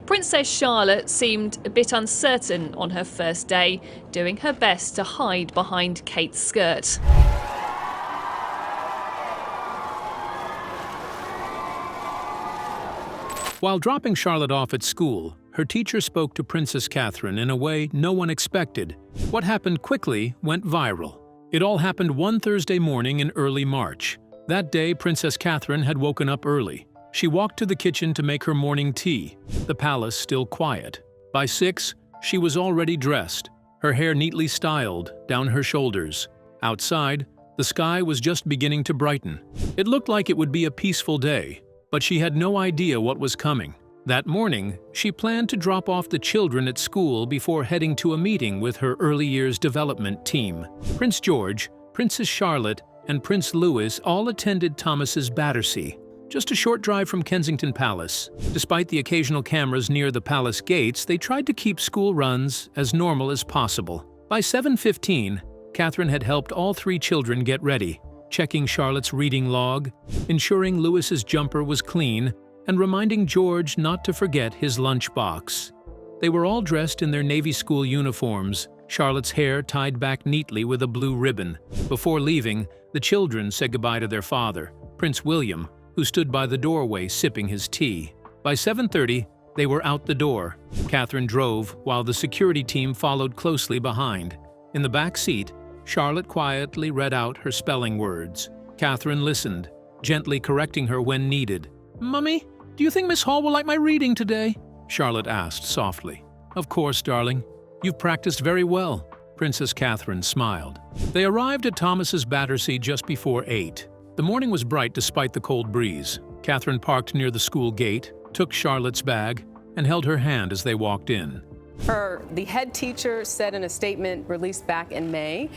Princess Charlotte seemed a bit uncertain on her first day, doing her best to hide behind Kate's skirt. While dropping Charlotte off at school, her teacher spoke to Princess Catherine in a way no one expected. What happened quickly went viral. It all happened one Thursday morning in early March. That day, Princess Catherine had woken up early. She walked to the kitchen to make her morning tea, the palace still quiet. By 6, she was already dressed, her hair neatly styled down her shoulders. Outside, the sky was just beginning to brighten. It looked like it would be a peaceful day, but she had no idea what was coming. That morning, she planned to drop off the children at school before heading to a meeting with her early years development team. Prince George, Princess Charlotte, and Prince Louis all attended Thomas's Battersea, just a short drive from Kensington Palace. Despite the occasional cameras near the palace gates, they tried to keep school runs as normal as possible. By 7:15, Catherine had helped all 3 children get ready, checking Charlotte's reading log, ensuring Louis's jumper was clean, and reminding George not to forget his lunchbox. They were all dressed in their Navy school uniforms, Charlotte's hair tied back neatly with a blue ribbon. Before leaving, the children said goodbye to their father, Prince William, who stood by the doorway sipping his tea. By 7:30, they were out the door. Catherine drove while the security team followed closely behind. In the back seat, Charlotte quietly read out her spelling words. Catherine listened, gently correcting her when needed. "Mummy, do you think Miss Hall will like my reading today?" Charlotte asked softly. "Of course, darling. You've practiced very well." Princess Catherine smiled. They arrived at Thomas's Battersea just before 8. The morning was bright despite the cold breeze. Catherine parked near the school gate, took Charlotte's bag, and held her hand as they walked in. The head teacher said in a statement released back in May,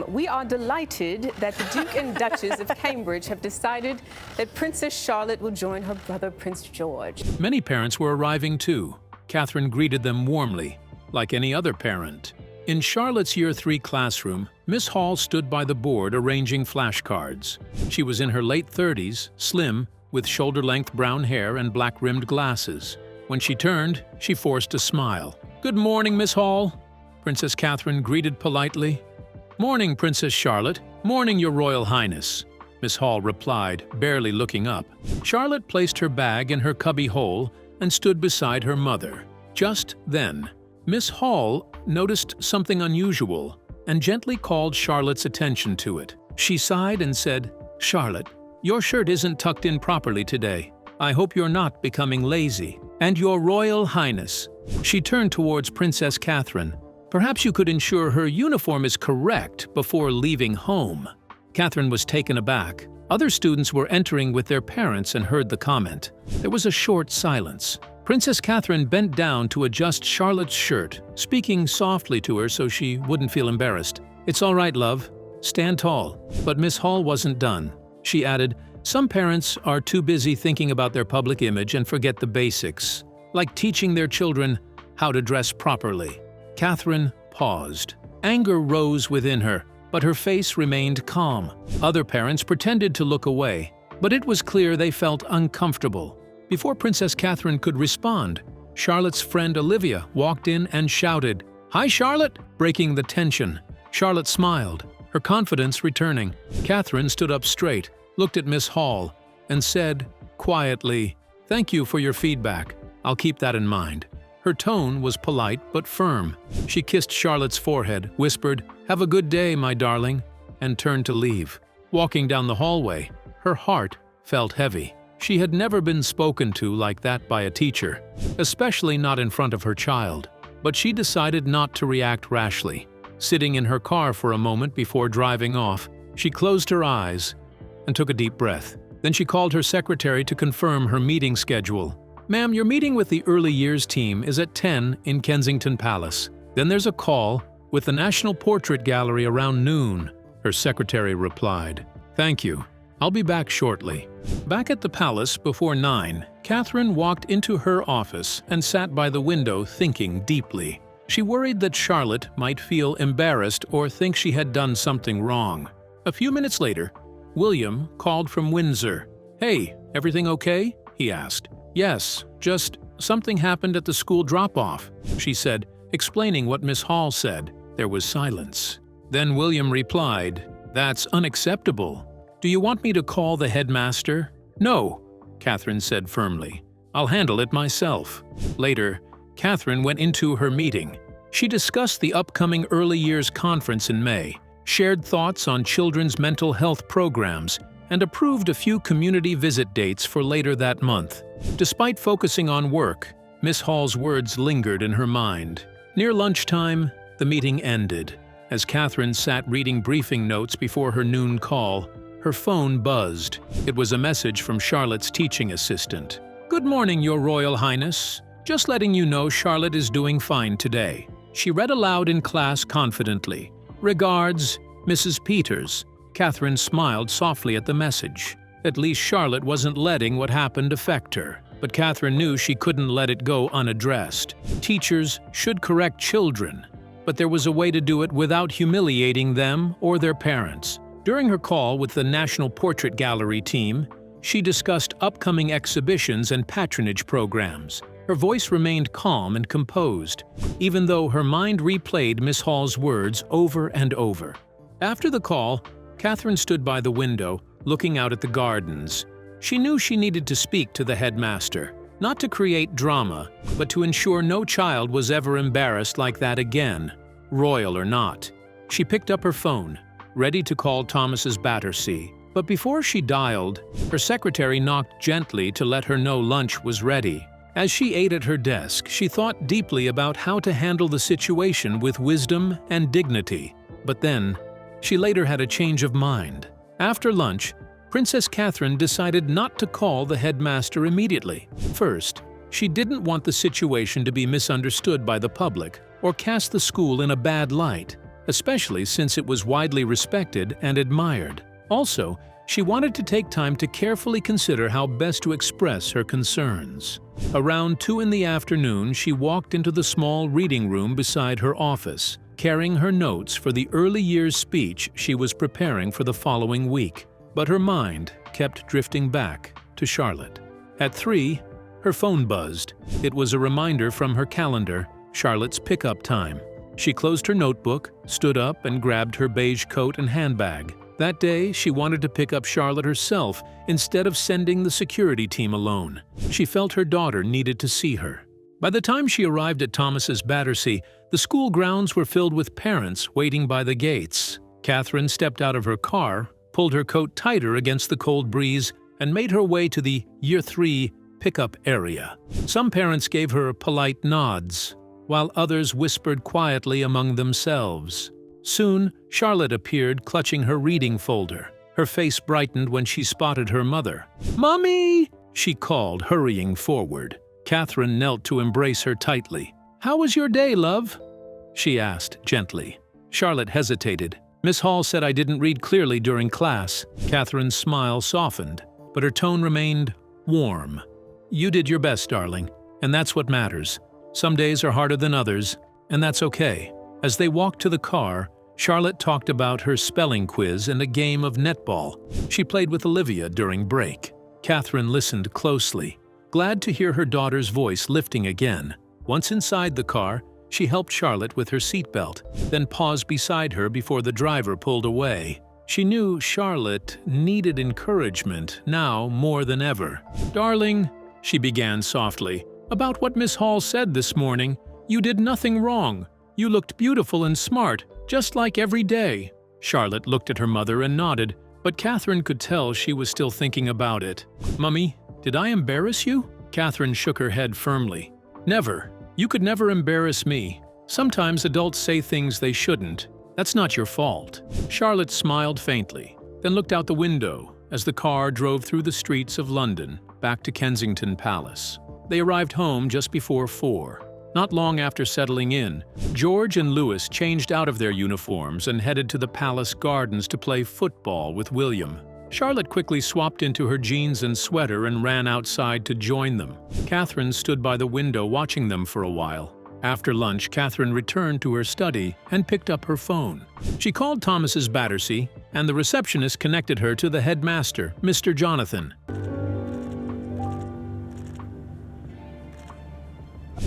"We are delighted that the Duke and Duchess of Cambridge have decided that Princess Charlotte will join her brother Prince George." Many parents were arriving too. Catherine greeted them warmly, like any other parent. In Charlotte's Year 3 classroom, Miss Hall stood by the board arranging flashcards. She was in her late 30s, slim, with shoulder-length brown hair and black-rimmed glasses. When she turned, she forced a smile. "Good morning, Miss Hall," Princess Catherine greeted politely. "Morning, Princess Charlotte. Morning, Your Royal Highness," Miss Hall replied, barely looking up. Charlotte placed her bag in her cubby hole and stood beside her mother. Just then, Miss Hall noticed something unusual and gently called Charlotte's attention to it. She sighed and said, "Charlotte, your shirt isn't tucked in properly today. I hope you're not becoming lazy. And Your Royal Highness." She turned towards Princess Catherine. "Perhaps you could ensure her uniform is correct before leaving home." Catherine was taken aback. Other students were entering with their parents and heard the comment. There was a short silence. Princess Catherine bent down to adjust Charlotte's shirt, speaking softly to her so she wouldn't feel embarrassed. "It's all right, love. Stand tall." But Miss Hall wasn't done. She added, "Some parents are too busy thinking about their public image and forget the basics, like teaching their children how to dress properly." Catherine paused. Anger rose within her, but her face remained calm. Other parents pretended to look away, but it was clear they felt uncomfortable. Before Princess Catherine could respond, Charlotte's friend Olivia walked in and shouted, "Hi, Charlotte!" breaking the tension. Charlotte smiled, her confidence returning. Catherine stood up straight, looked at Miss Hall, and said quietly, "Thank you for your feedback. I'll keep that in mind." Her tone was polite but firm. She kissed Charlotte's forehead, whispered, "Have a good day, my darling," and turned to leave. Walking down the hallway, her heart felt heavy. She had never been spoken to like that by a teacher, especially not in front of her child. But she decided not to react rashly. Sitting in her car for a moment before driving off, she closed her eyes and took a deep breath. Then she called her secretary to confirm her meeting schedule. "Ma'am, your meeting with the early years team is at 10 in Kensington Palace. Then there's a call with the National Portrait Gallery around noon," her secretary replied. "Thank you. I'll be back shortly." Back at the palace before 9, Catherine walked into her office and sat by the window thinking deeply. She worried that Charlotte might feel embarrassed or think she had done something wrong. A few minutes later, William called from Windsor. "Hey, everything okay?" he asked. "Yes, just something happened at the school drop-off," she said, explaining what Miss Hall said. There was silence. Then William replied, "That's unacceptable. Do you want me to call the headmaster?" "No," Catherine said firmly. "I'll handle it myself." Later, Catherine went into her meeting. She discussed the upcoming early years conference in May, shared thoughts on children's mental health programs, and approved a few community visit dates for later that month. Despite focusing on work, Miss Hall's words lingered in her mind. Near lunchtime, the meeting ended. As Catherine sat reading briefing notes before her noon call, her phone buzzed. It was a message from Charlotte's teaching assistant. "Good morning, Your Royal Highness. Just letting you know Charlotte is doing fine today." She read aloud in class confidently. "Regards, Mrs. Peters." Catherine smiled softly at the message. At least Charlotte wasn't letting what happened affect her. But Catherine knew she couldn't let it go unaddressed. Teachers should correct children, but there was a way to do it without humiliating them or their parents. During her call with the National Portrait Gallery team, she discussed upcoming exhibitions and patronage programs. Her voice remained calm and composed, even though her mind replayed Miss Hall's words over and over. After the call, Catherine stood by the window, looking out at the gardens. She knew she needed to speak to the headmaster, not to create drama, but to ensure no child was ever embarrassed like that again, royal or not. She picked up her phone, ready to call Thomas's Battersea. But before she dialed, her secretary knocked gently to let her know lunch was ready. As she ate at her desk, she thought deeply about how to handle the situation with wisdom and dignity. But then, she later had a change of mind. After lunch, Princess Catherine decided not to call the headmaster immediately. First, she didn't want the situation to be misunderstood by the public or cast the school in a bad light, especially since it was widely respected and admired. Also, she wanted to take time to carefully consider how best to express her concerns. Around 2 in the afternoon, she walked into the small reading room beside her office, carrying her notes for the early years speech she was preparing for the following week. But her mind kept drifting back to Charlotte. At 3, her phone buzzed. It was a reminder from her calendar, Charlotte's pickup time. She closed her notebook, stood up, and grabbed her beige coat and handbag. That day, she wanted to pick up Charlotte herself instead of sending the security team alone. She felt her daughter needed to see her. By the time she arrived at Thomas's Battersea, the school grounds were filled with parents waiting by the gates. Catherine stepped out of her car, pulled her coat tighter against the cold breeze, and made her way to the Year 3 pickup area. Some parents gave her polite nods, while others whispered quietly among themselves. Soon, Charlotte appeared, clutching her reading folder. Her face brightened when she spotted her mother. "Mommy!" she called, hurrying forward. Catherine knelt to embrace her tightly. "How was your day, love?" she asked gently. Charlotte hesitated. "Miss Hall said I didn't read clearly during class." Catherine's smile softened, but her tone remained warm. "You did your best, darling, and that's what matters. Some days are harder than others, and that's okay." As they walked to the car, Charlotte talked about her spelling quiz and a game of netball she played with Olivia during break. Catherine listened closely, glad to hear her daughter's voice lifting again. Once inside the car, she helped Charlotte with her seatbelt, then paused beside her before the driver pulled away. She knew Charlotte needed encouragement now more than ever. "Darling," she began softly, "about what Miss Hall said this morning, you did nothing wrong. You looked beautiful and smart, just like every day." Charlotte looked at her mother and nodded, but Catherine could tell she was still thinking about it. "Mummy, did I embarrass you?" Catherine shook her head firmly. "Never. You could never embarrass me. Sometimes adults say things they shouldn't. That's not your fault." Charlotte smiled faintly, then looked out the window as the car drove through the streets of London, back to Kensington Palace. They arrived home just before 4. Not long after settling in, George and Louis changed out of their uniforms and headed to the palace gardens to play football with William. Charlotte quickly swapped into her jeans and sweater and ran outside to join them. Catherine stood by the window watching them for a while. After lunch, Catherine returned to her study and picked up her phone. She called Thomas's Battersea, and the receptionist connected her to the headmaster, Mr. Jonathan.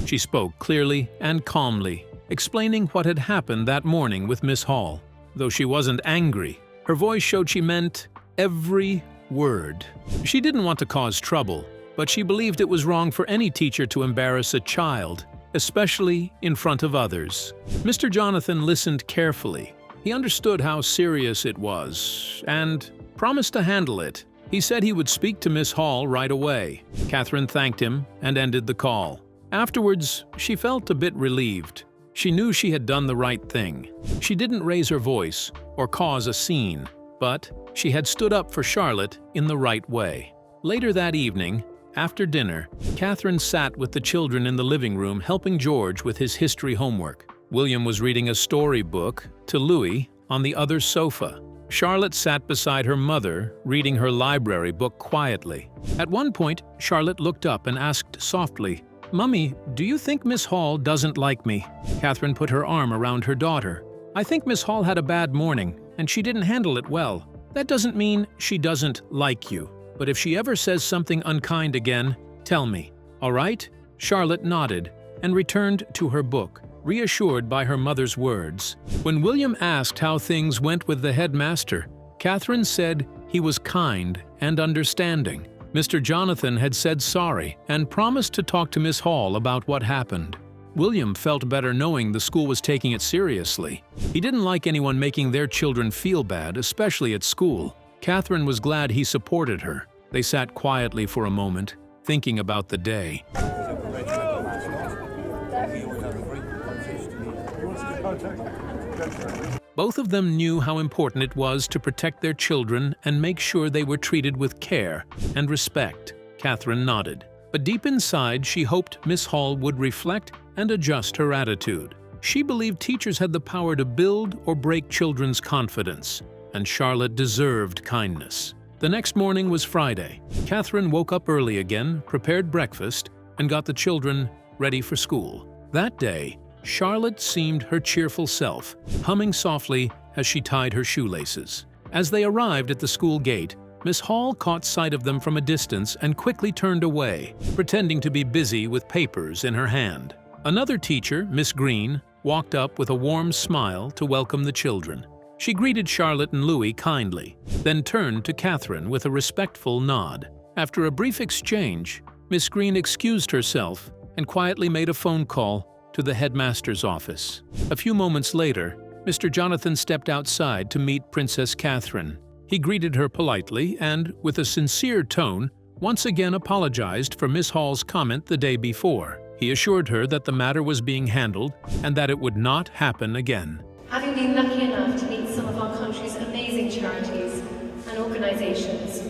She spoke clearly and calmly, explaining what had happened that morning with Miss Hall. Though she wasn't angry, her voice showed she meant every word. She didn't want to cause trouble, but she believed it was wrong for any teacher to embarrass a child, especially in front of others. Mr. Jonathan listened carefully. He understood how serious it was and promised to handle it. He said he would speak to Miss Hall right away. Catherine thanked him and ended the call. Afterwards, she felt a bit relieved. She knew she had done the right thing. She didn't raise her voice or cause a scene, but she had stood up for Charlotte in the right way. Later that evening, after dinner, Catherine sat with the children in the living room helping George with his history homework. William was reading a storybook to Louis on the other sofa. Charlotte sat beside her mother, reading her library book quietly. At one point, Charlotte looked up and asked softly, "Mummy, do you think Miss Hall doesn't like me?" Catherine put her arm around her daughter. "I think Miss Hall had a bad morning, and she didn't handle it well. That doesn't mean she doesn't like you. But if she ever says something unkind again, tell me, all right?" Charlotte nodded and returned to her book, reassured by her mother's words. When William asked how things went with the headmaster, Catherine said he was kind and understanding. Mr. Jonathan had said sorry and promised to talk to Miss Hall about what happened. William felt better knowing the school was taking it seriously. He didn't like anyone making their children feel bad, especially at school. Catherine was glad he supported her. They sat quietly for a moment, thinking about the day. Both of them knew how important it was to protect their children and make sure they were treated with care and respect. Catherine nodded. But deep inside, she hoped Miss Hall would reflect and adjust her attitude. She believed teachers had the power to build or break children's confidence, and Charlotte deserved kindness. The next morning was Friday. Catherine woke up early again, prepared breakfast, and got the children ready for school. That day, Charlotte seemed her cheerful self, humming softly as she tied her shoelaces. As they arrived at the school gate, Miss Hall caught sight of them from a distance and quickly turned away, pretending to be busy with papers in her hand. Another teacher, Miss Green, walked up with a warm smile to welcome the children. She greeted Charlotte and Louis kindly, then turned to Catherine with a respectful nod. After a brief exchange, Miss Green excused herself and quietly made a phone call to the headmaster's office. A few moments later, Mr. Jonathan stepped outside to meet Princess Catherine. He greeted her politely and, with a sincere tone, once again apologized for Miss Hall's comment the day before. He assured her that the matter was being handled and that it would not happen again. Having been lucky enough to meet some of our country's amazing charities and organizations.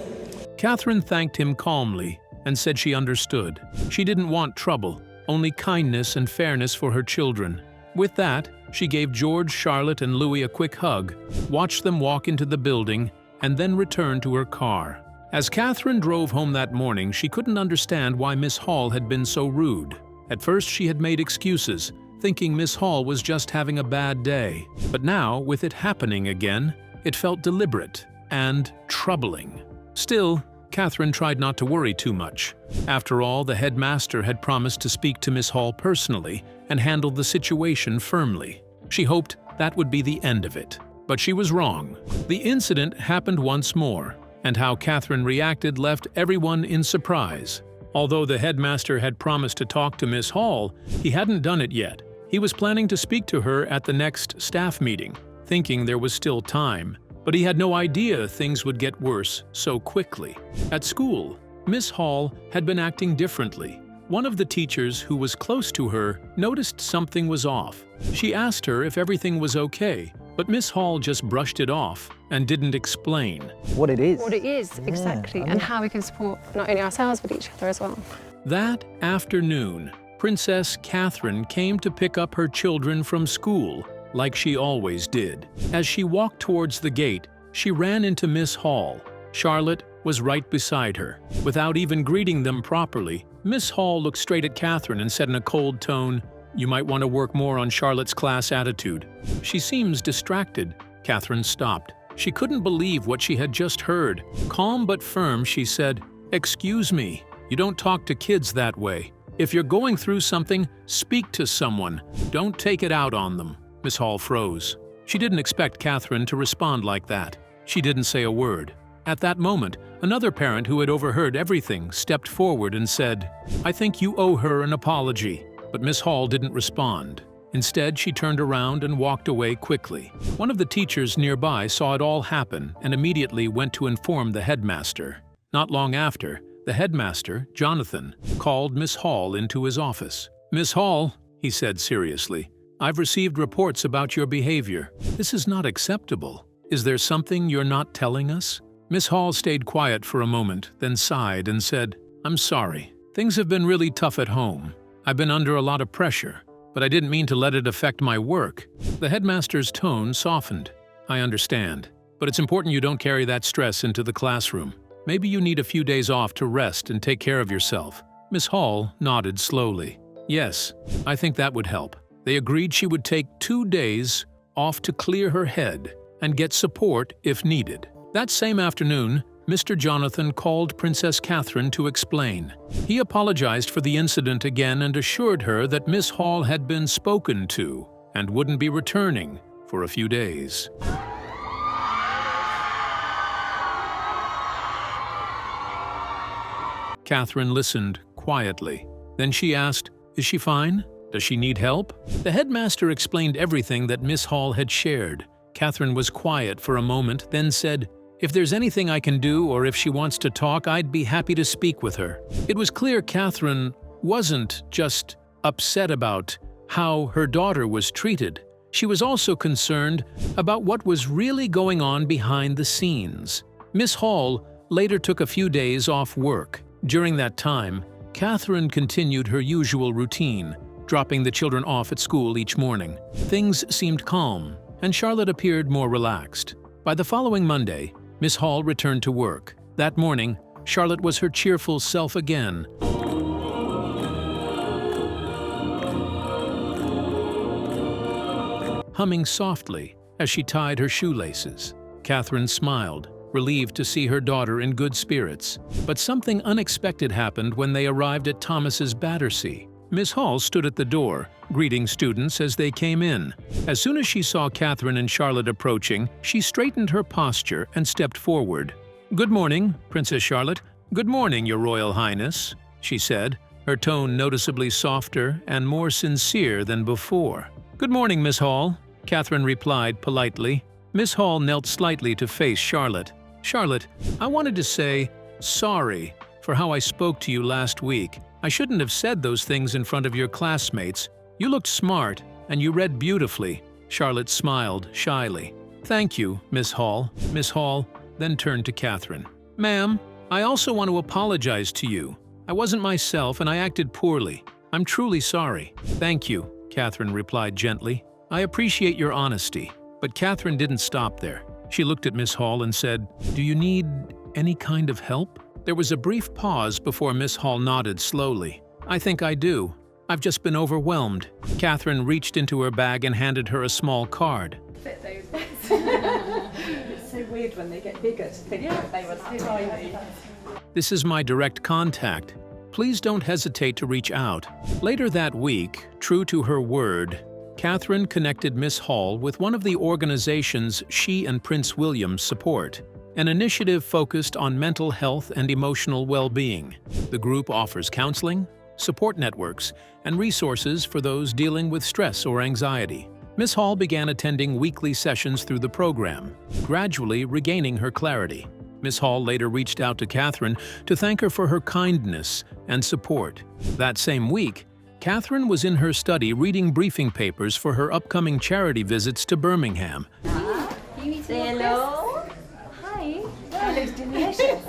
Catherine thanked him calmly and said she understood. She didn't want trouble, only kindness and fairness for her children. With that, she gave George, Charlotte, and Louis a quick hug, watched them walk into the building, and then returned to her car. As Catherine drove home that morning, she couldn't understand why Miss Hall had been so rude. At first, she had made excuses, thinking Miss Hall was just having a bad day. But now, with it happening again, it felt deliberate and troubling. Still, Catherine tried not to worry too much. After all, the headmaster had promised to speak to Miss Hall personally and handle the situation firmly. She hoped that would be the end of it. But she was wrong. The incident happened once more, and how Catherine reacted left everyone in surprise. Although the headmaster had promised to talk to Miss Hall, he hadn't done it yet. He was planning to speak to her at the next staff meeting, thinking there was still time. But he had no idea things would get worse so quickly. At school, Miss Hall had been acting differently. One of the teachers who was close to her noticed something was off. She asked her if everything was okay, but Miss Hall just brushed it off and didn't explain. What it is. What it is, exactly, and how we can support not only ourselves but each other as well. That afternoon, Princess Catherine came to pick up her children from school, like she always did. As she walked towards the gate, she ran into Miss Hall. Charlotte was right beside her. Without even greeting them properly, Miss Hall looked straight at Catherine and said in a cold tone, "You might want to work more on Charlotte's class attitude." "She seems distracted." Catherine stopped. She couldn't believe what she had just heard. Calm but firm, she said, "Excuse me, you don't talk to kids that way." If you're going through something, speak to someone. Don't take it out on them." Miss Hall froze. She didn't expect Catherine to respond like that. She didn't say a word. At that moment, another parent who had overheard everything stepped forward and said, "I think you owe her an apology." But Miss Hall didn't respond. Instead, she turned around and walked away quickly. One of the teachers nearby saw it all happen and immediately went to inform the headmaster. Not long after, the headmaster, Jonathan, called Miss Hall into his office. "Miss Hall," he said seriously, "I've received reports about your behavior. This is not acceptable. Is there something you're not telling us?" Miss Hall stayed quiet for a moment, then sighed and said, "I'm sorry. Things have been really tough at home. I've been under a lot of pressure, but I didn't mean to let it affect my work." The headmaster's tone softened. "I understand, but it's important you don't carry that stress into the classroom. Maybe you need a few days off to rest and take care of yourself." Miss Hall nodded slowly. "Yes, I think that would help." They agreed she would take 2 days off to clear her head and get support if needed. That same afternoon, Mr. Jonathan called Princess Catherine to explain. He apologized for the incident again and assured her that Miss Hall had been spoken to and wouldn't be returning for a few days. Catherine listened quietly. Then she asked, "Is she fine? Does she need help?" The headmaster explained everything that Miss Hall had shared. Catherine was quiet for a moment, then said, "If there's anything I can do or if she wants to talk, I'd be happy to speak with her." It was clear Catherine wasn't just upset about how her daughter was treated. She was also concerned about what was really going on behind the scenes. Miss Hall later took a few days off work. During that time, Catherine continued her usual routine, dropping the children off at school each morning. Things seemed calm, and Charlotte appeared more relaxed. By the following Monday, Miss Hall returned to work. That morning, Charlotte was her cheerful self again. Humming softly as she tied her shoelaces. Catherine smiled, relieved to see her daughter in good spirits. But something unexpected happened when they arrived at Thomas's Battersea. Miss Hall stood at the door, greeting students as they came in. As soon as she saw Catherine and Charlotte approaching, she straightened her posture and stepped forward. "Good morning, Princess Charlotte. Good morning, Your Royal Highness," she said, her tone noticeably softer and more sincere than before. "Good morning, Miss Hall," Catherine replied politely. Miss Hall knelt slightly to face Charlotte. "Charlotte, I wanted to say sorry for how I spoke to you last week. I shouldn't have said those things in front of your classmates. You looked smart, and you read beautifully." Charlotte smiled shyly. "Thank you, Miss Hall." Miss Hall then turned to Catherine. "Ma'am, I also want to apologize to you. I wasn't myself and I acted poorly. I'm truly sorry." "Thank you," Catherine replied gently. "I appreciate your honesty." But Catherine didn't stop there. She looked at Miss Hall and said, "Do you need any kind of help?" There was a brief pause before Miss Hall nodded slowly. "I think I do. I've just been overwhelmed." Catherine reached into her bag and handed her a small card. Fit those bits. It's so weird when they get bigger to think that they were that tiny. "This is my direct contact. Please don't hesitate to reach out." Later that week, true to her word, Catherine connected Miss Hall with one of the organizations she and Prince William support, an initiative focused on mental health and emotional well-being. The group offers counseling, support networks, and resources for those dealing with stress or anxiety. Miss Hall began attending weekly sessions through the program, gradually regaining her clarity. Miss Hall later reached out to Catherine to thank her for her kindness and support. That same week, Catherine was in her study reading briefing papers for her upcoming charity visits to Birmingham. You need to say hello. Hi. That looks delicious.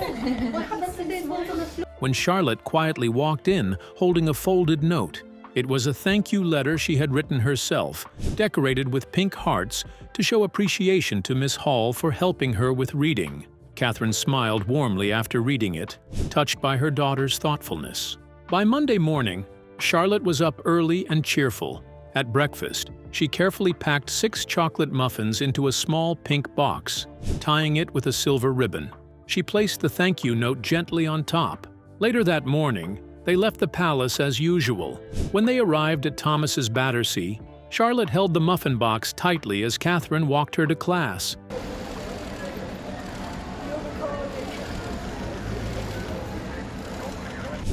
What happened to those ones on the floor? When Charlotte quietly walked in, holding a folded note. It was a thank you letter she had written herself, decorated with pink hearts to show appreciation to Miss Hall for helping her with reading. Catherine smiled warmly after reading it, touched by her daughter's thoughtfulness. By Monday morning, Charlotte was up early and cheerful. At breakfast, she carefully packed 6 chocolate muffins into a small pink box, tying it with a silver ribbon. She placed the thank you note gently on top. Later that morning, They left the palace as usual. When they arrived at Thomas's Battersea, Charlotte held the muffin box tightly as Catherine walked her to class.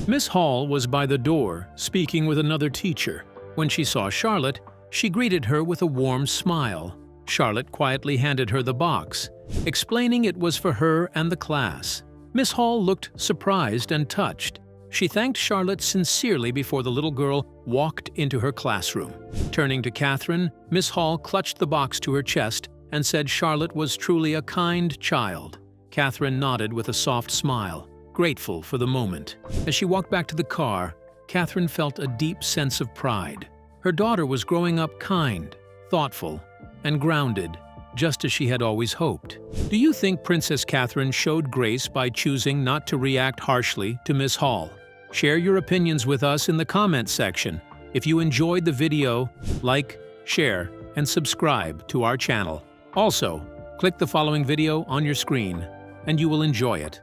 Miss Hall was by the door, speaking with another teacher. When she saw Charlotte, she greeted her with a warm smile. Charlotte quietly handed her the box, explaining it was for her and the class. Miss Hall looked surprised and touched. She thanked Charlotte sincerely before the little girl walked into her classroom. Turning to Catherine, Miss Hall clutched the box to her chest and said Charlotte was truly a kind child. Catherine nodded with a soft smile, grateful for the moment. As she walked back to the car, Catherine felt a deep sense of pride. Her daughter was growing up kind, thoughtful, and grounded, just as she had always hoped. Do you think Princess Catherine showed grace by choosing not to react harshly to Miss Hall? Share your opinions with us in the comments section. If you enjoyed the video, like, share, and subscribe to our channel. Also, click the following video on your screen, and you will enjoy it.